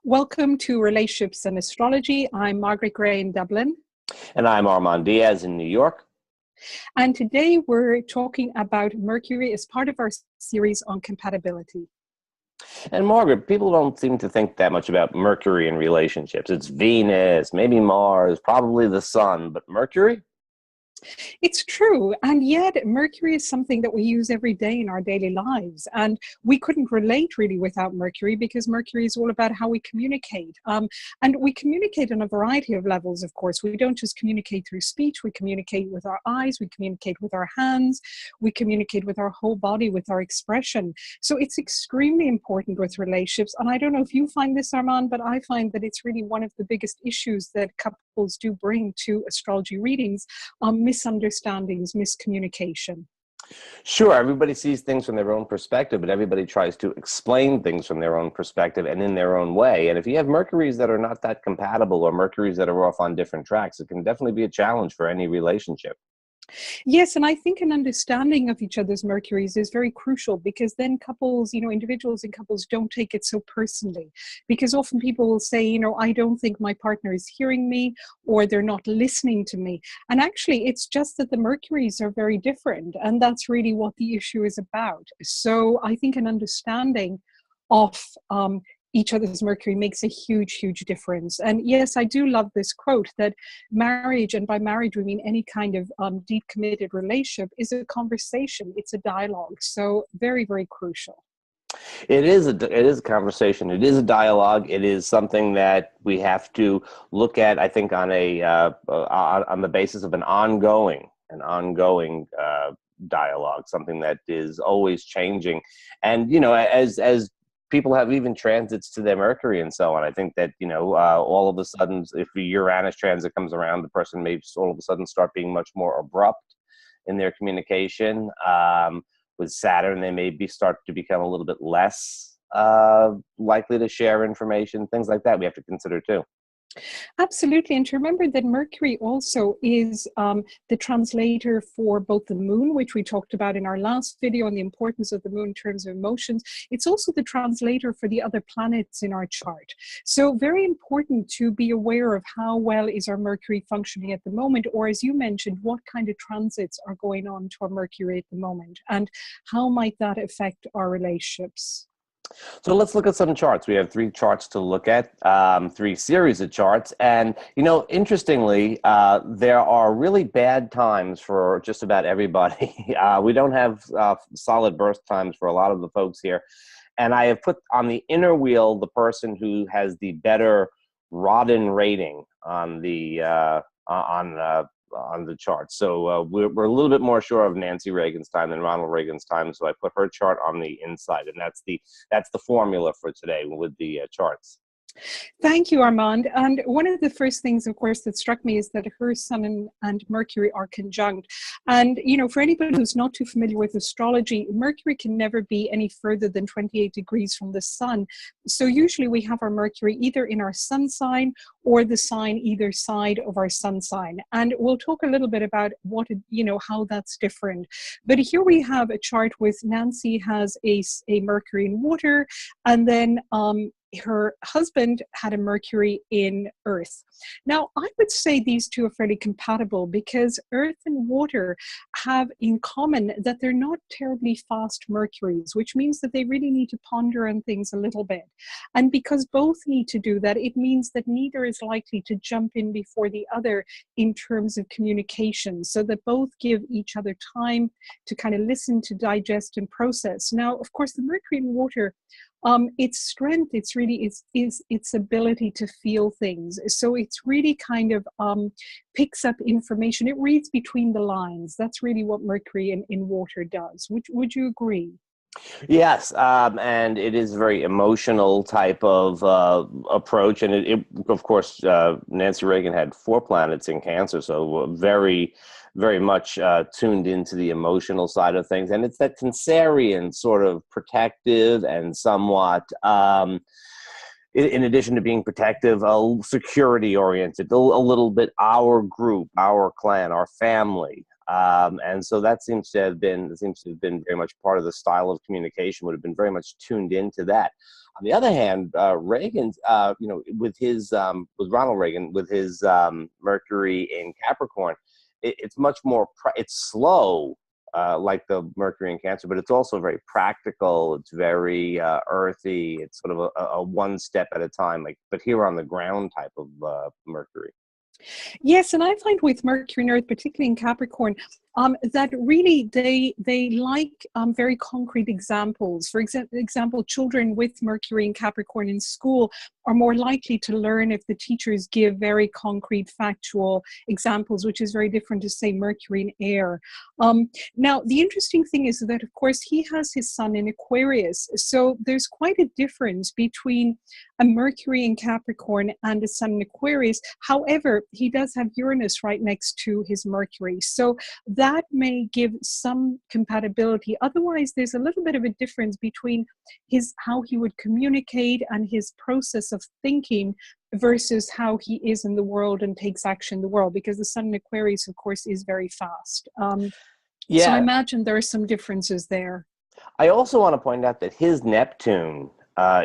Welcome to Relationships and Astrology. I'm Margaret Gray in Dublin. And I'm Armand Diaz in New York. And today we're talking about Mercury as part of our series on compatibility. And Margaret, people don't seem to think that much about Mercury in relationships. It's Venus, maybe Mars, probably the sun, but Mercury? It's true. And yet Mercury is something that we use every day in our daily lives. And we couldn't relate really without Mercury because Mercury is all about how we communicate. And we communicate on a variety of levels, of course. We don't just communicate through speech. We communicate with our eyes. We communicate with our hands. We communicate with our whole body, with our expression. So it's extremely important with relationships. And I don't know if you find this, Armand, but I find that it's really one of the biggest issues that couples do bring to astrology readings. Misunderstandings, miscommunication. Sure, everybody sees things from their own perspective, but everybody tries to explain things from their own perspective and in their own way. And if you have Mercuries that are not that compatible or Mercuries that are off on different tracks, it can definitely be a challenge for any relationship. Yes, and I think an understanding of each other's Mercuries is very crucial because then couples, individuals in couples don't take it so personally. Because often people will say, I don't think my partner is hearing me or they're not listening to me. And actually, it's just that the Mercuries are very different. And that's really what the issue is about. So I think an understanding of each other's Mercury makes a huge, huge difference. And yes, I do love this quote that marriage, and by marriage we mean any kind of deep committed relationship, is a conversation. It's a dialogue. So very, very crucial. It is a conversation. It is a dialogue. It is something that we have to look at, I think, on the basis of an ongoing dialogue, something that is always changing. And as people have even transits to their Mercury and so on. I think that, all of a sudden, if the Uranus transit comes around, the person may all of a sudden start being much more abrupt in their communication. With Saturn, they may start to become a little bit less likely to share information, things like that we have to consider too. Absolutely. And to remember that Mercury also is the translator for both the moon, which we talked about in our last video on the importance of the moon in terms of emotions. It's also the translator for the other planets in our chart. So very important to be aware of how well is our Mercury functioning at the moment, or as you mentioned, what kind of transits are going on to our Mercury at the moment, and how might that affect our relationships. So let's look at some charts. We have 3 charts to look at, 3 series of charts. And, interestingly, there are really bad times for just about everybody. We don't have solid birth times for a lot of the folks here. And I have put on the inner wheel the person who has the better Rodin rating on the chart. So we're a little bit more sure of Nancy Reagan's time than Ronald Reagan's time. So I put her chart on the inside, and that's the formula for today with the charts. Thank you, Armand. And one of the first things, of course, that struck me is that her Sun and Mercury are conjunct. And, for anybody who's not too familiar with astrology, Mercury can never be any further than 28 degrees from the Sun. So usually we have our Mercury either in our Sun sign or the sign either side of our Sun sign. And we'll talk a little bit about how that's different. But here we have a chart with Nancy has a Mercury in water, and then her husband had a Mercury in Earth. Now, I would say these two are fairly compatible because Earth and water have in common that they're not terribly fast Mercuries, which means that they really need to ponder on things a little bit. And because both need to do that, it means that neither is likely to jump in before the other in terms of communication, so that both give each other time to kind of listen, to digest and process. Now, of course, the Mercury in water, its strength, it's really its ability to feel things. So it's really kind of picks up information. It reads between the lines. That's really what Mercury in water does. Would you agree? Yes, and it is a very emotional type of approach. And it of course, Nancy Reagan had 4 planets in Cancer, so very, very much tuned into the emotional side of things. And it's that Cancerian sort of protective and somewhat, in addition to being protective, security oriented, a little bit our group, our clan, our family. And so that seems to have been very much part of the style of communication, would have been very much tuned into that. On the other hand, Reagan's, with Ronald Reagan, with his Mercury in Capricorn, it's much more, it's slow, like the Mercury in Cancer, but it's also very practical. It's very earthy. It's sort of a one step at a time, like, but here on the ground type of Mercury. Yes, and I find with Mercury and Earth, particularly in Capricorn, that really they like very concrete examples. For example, children with Mercury and Capricorn in school are more likely to learn if the teachers give very concrete, factual examples, which is very different to, say, Mercury and Air. Now, the interesting thing is that, of course, he has his sun in Aquarius. So there's quite a difference between a Mercury in Capricorn and a sun in Aquarius. However, he does have Uranus right next to his Mercury. So that may give some compatibility. Otherwise, there's a little bit of a difference between how he would communicate and his process of thinking versus how he is in the world and takes action in the world, because the sun in Aquarius, of course, is very fast. So I imagine there are some differences there. I also want to point out that his Neptune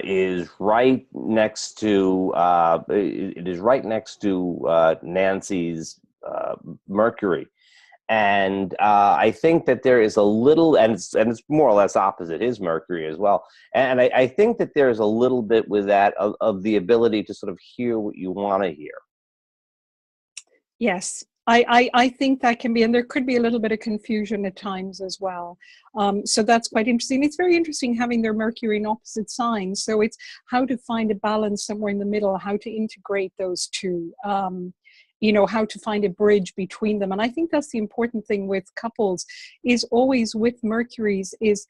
is right next to Nancy's Mercury. And I think that there is a little, and it's more or less opposite his Mercury as well. And I think that there's a little bit with that of the ability to sort of hear what you want to hear. Yes, I think that can be, and there could be a little bit of confusion at times as well. So that's quite interesting. It's very interesting having their Mercury in opposite signs. So it's how to find a balance somewhere in the middle, how to integrate those two. How to find a bridge between them. And I think that's the important thing with couples, is always with Mercury's, is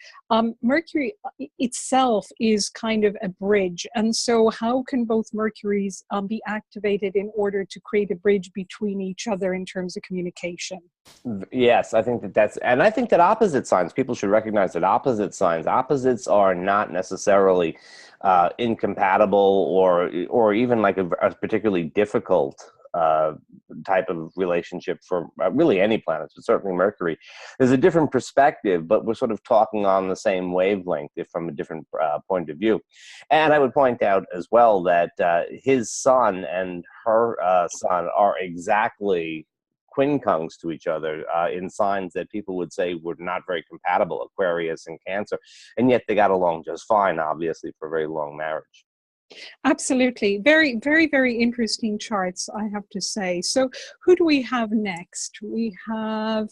Mercury itself is kind of a bridge. And so how can both Mercuries be activated in order to create a bridge between each other in terms of communication? Yes, I think and I think that opposite signs, people should recognize that opposites are not necessarily incompatible or even like a particularly difficult type of relationship for really any planets, but certainly Mercury. There's a different perspective, but we're sort of talking on the same wavelength from a different point of view. And I would point out as well that his sun and her sun are exactly quincunx to each other in signs that people would say were not very compatible, Aquarius and Cancer, and yet they got along just fine, obviously, for a very long marriage. Absolutely. Very, very, very interesting charts, I have to say. So who do we have next? We have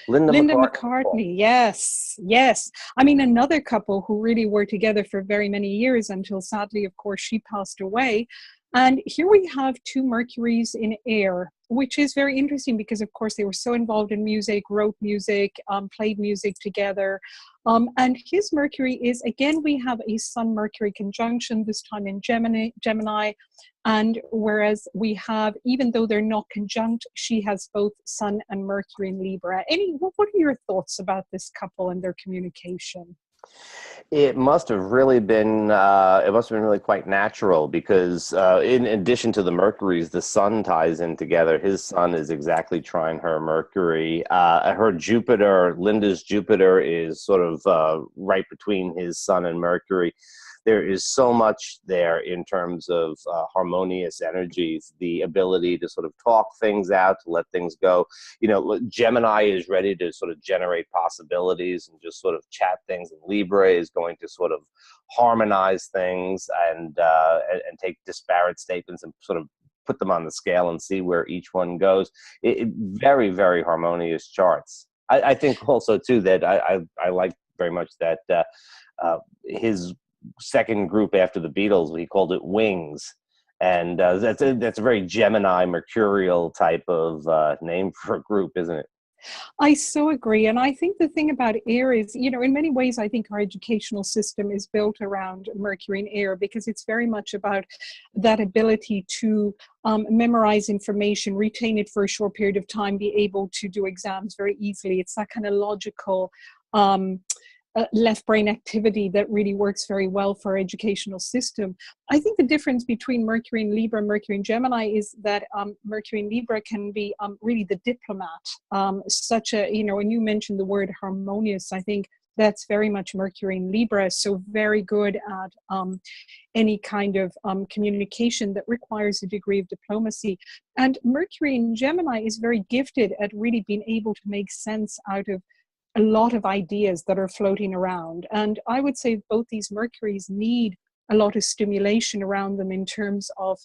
Linda McCartney. Yes, yes. I mean, another couple who really were together for very many years until, sadly, of course, she passed away. And here we have two Mercuries in Air, which is very interesting because, of course, they were so involved in music, wrote music, played music together. And his Mercury is, again, we have a Sun-Mercury conjunction, this time in Gemini. And whereas we have, even though they're not conjunct, she has both Sun and Mercury in Libra. What are your thoughts about this couple and their communication? It must have really been really quite natural because in addition to the Mercuries, the Sun ties in together. His Sun is exactly trine her Mercury. Her Jupiter, Linda's Jupiter, is sort of right between his Sun and Mercury. There is so much there in terms of harmonious energies, the ability to sort of talk things out, to let things go. Gemini is ready to sort of generate possibilities and just sort of chat things, and Libra is going to sort of harmonize things and take disparate statements and sort of put them on the scale and see where each one goes. Very, very harmonious charts. I think also too that I like very much that his second group after the Beatles, he called it Wings, and that's a very Gemini mercurial type of name for a group, isn't it? I so agree. And I think the thing about Air is, in many ways, I think our educational system is built around Mercury and Air because it's very much about that ability to memorize information, retain it for a short period of time, be able to do exams very easily. It's that kind of logical left brain activity that really works very well for our educational system. I think the difference between Mercury in Libra and Mercury in Gemini is that Mercury in Libra can be really the diplomat, and you mentioned the word harmonious. I think That's very much Mercury in Libra, so very good at any kind of communication that requires a degree of diplomacy. And Mercury in Gemini is very gifted at really being able to make sense out of a lot of ideas that are floating around. And I would say both these Mercuries need a lot of stimulation around them in terms of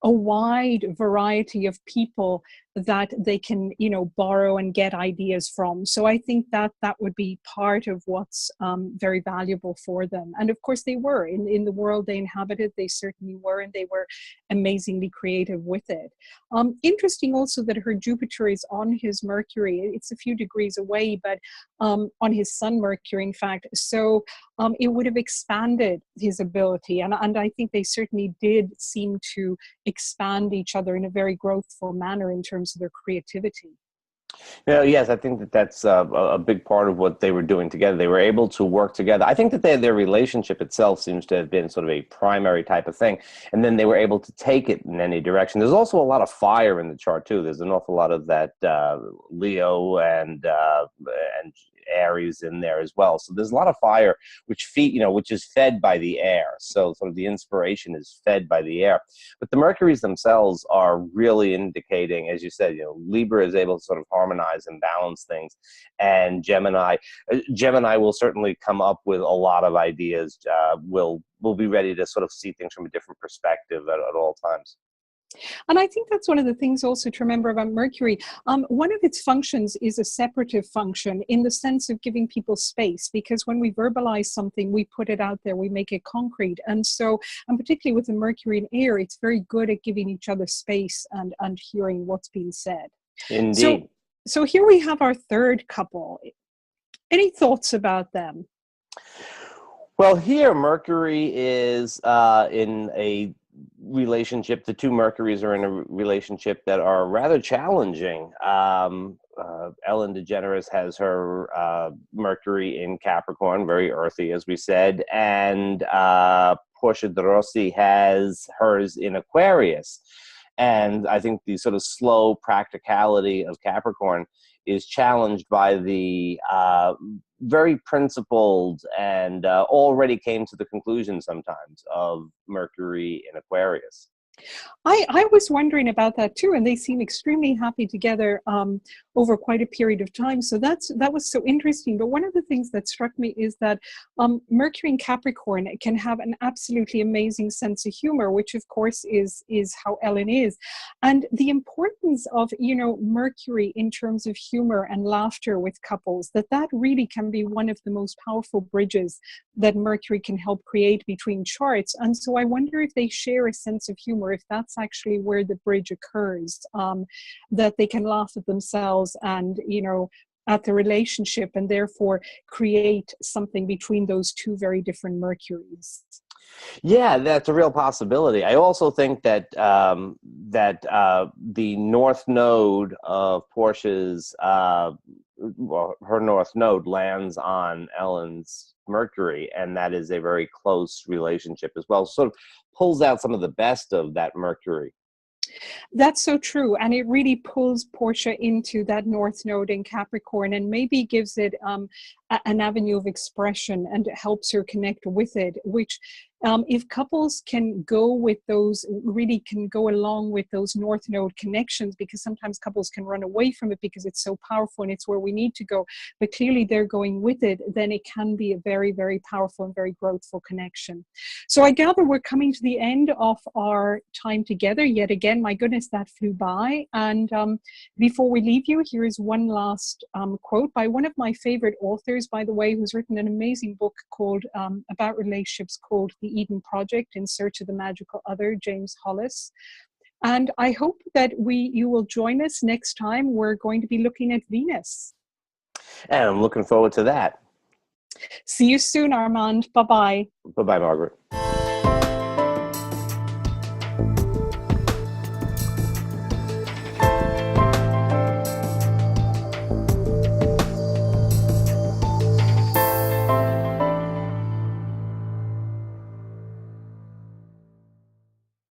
a wide variety of people that they can, borrow and get ideas from. So I think that that would be part of what's very valuable for them. And of course they were in the world they inhabited, they certainly were, and they were amazingly creative with it. Interesting also that her Jupiter is on his Mercury. It's a few degrees away, but on his Sun Mercury, in fact. So it would have expanded his ability. And I think they certainly did seem to expand each other in a very growthful manner in terms of their creativity. Yes, I think that that's a big part of what they were doing together. They were able to work together. I think that their relationship itself seems to have been sort of a primary type of thing, and then they were able to take it in any direction. There's also a lot of fire in the chart too. There's an awful lot of that Leo and Aries in there as well. So there's a lot of fire, which is fed by the air. So sort of the inspiration is fed by the air. But the Mercuries themselves are really indicating, as you said, Libra is able to sort of harmonize and balance things, and Gemini will certainly come up with a lot of ideas. Will be ready to sort of see things from a different perspective at all times. And I think that's one of the things also to remember about Mercury. One of its functions is a separative function in the sense of giving people space, because when we verbalize something, we put it out there, we make it concrete. And so, and particularly with the Mercury in air, it's very good at giving each other space and hearing what's being said. Indeed. So here we have our third couple. Any thoughts about them? Well, here Mercury is in a relationship. The two Mercuries are in a relationship that are rather challenging. Ellen DeGeneres has her Mercury in Capricorn, very earthy, as we said, and Portia de Rossi has hers in Aquarius. And I think the sort of slow practicality of Capricorn is challenged by the very principled and already came to the conclusion sometimes of Mercury in Aquarius. I was wondering about that too, and they seem extremely happy together over quite a period of time. So that was so interesting. But one of the things that struck me is that Mercury in Capricorn can have an absolutely amazing sense of humor, which of course is how Ellen is. And the importance of Mercury in terms of humor and laughter with couples, that really can be one of the most powerful bridges that Mercury can help create between charts. And so I wonder if they share a sense of humor, if that's actually where the bridge occurs, that they can laugh at themselves and at the relationship, and therefore create something between those two very different Mercuries. Yeah, that's a real possibility. I also think that the North Node of Portia's, her North Node lands on Ellen's Mercury, and that is a very close relationship as well. Sort of pulls out some of the best of that Mercury. That's so true. And it really pulls Portia into that North Node in Capricorn, and maybe gives it an avenue of expression and helps her connect with it, which if couples can go with those, really can go along with those North Node connections, because sometimes couples can run away from it because it's so powerful and it's where we need to go, but clearly they're going with it, then it can be a very, very powerful and very growthful connection. So I gather we're coming to the end of our time together yet again. My goodness, that flew by. And before we leave you, here is one last quote by one of my favorite authors, by the way, who's written an amazing book called about relationships called The Eden Project, In Search of the Magical Other, James Hollis. And I hope that you will join us next time. We're going to be looking at Venus. And I'm looking forward to that. See you soon, Armand. Bye-bye. Bye-bye, Margaret.